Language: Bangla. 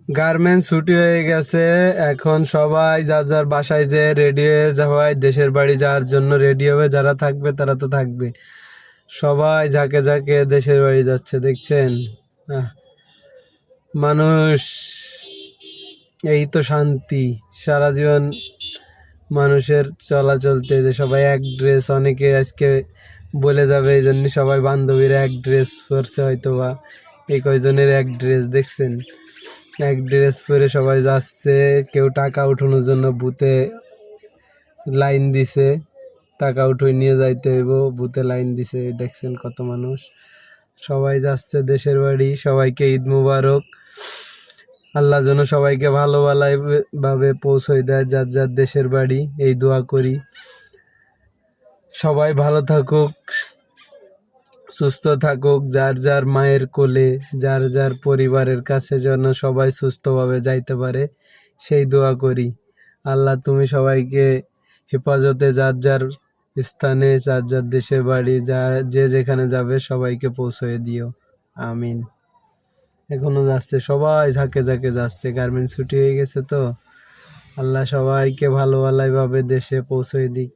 গার্মেন্টস ছুটি হয়ে গেছে। এখন সবাই যার যার বাসায় যে রেডি হয়ে যাওয়ায় দেশের বাড়ি যাওয়ার জন্য রেডি হবে। যারা থাকবে তারা তো থাকবে, সবাই ঝাঁকে ঝাঁকে দেশের বাড়ি যাচ্ছে দেখছেন। আহ, মানুষ, এই তো শান্তি সারা জীবন মানুষের চলাচলতে, যে সবাই এক ড্রেস, অনেকে আজকে বলে যাবে এই জন্য সবাই বান্ধবীরা এক ড্রেস পরছে হয়তো, বা এই কয়জনের এক ড্রেস দেখছেন, এক ড্রেস পরে সবাই যাচ্ছে। কেউ টাকা উঠানোর জন্য বুথে লাইন দিছে, টাকা উঠে নিয়ে যাইতে হইব, বুথে লাইন দিছে দেখছেন কত মানুষ। সবাই যাচ্ছে দেশের বাড়ি। সবাইকে ঈদ মুবারক। আল্লাহ যেন সবাইকে ভালো ভাবে পৌঁছায় দেয় যার যার দেশের বাড়ি, এই দোয়া করি। সবাই ভালো থাকুক, সুস্থ থাকুক, যার যার মায়ের কোলে, যার যার পরিবারের কাছে যেন সবাই সুস্থভাবে যাইতে পারে, সেই দোয়া করি। আল্লাহ তুমি সবাইকে হেফাজতে যার যার স্থানে, যার যার দেশের বাড়ি, যে যেখানে যাবে সবাইকে পৌঁছে দিও, আমিন। এখনো যাচ্ছে, সবাই ঝাঁকে ঝাঁকে যাচ্ছে, গার্মেন্টস ছুটি হয়ে গেছে তো। আল্লাহ সবাইকে ভালো ভাবে দেশে পৌঁছে দিক।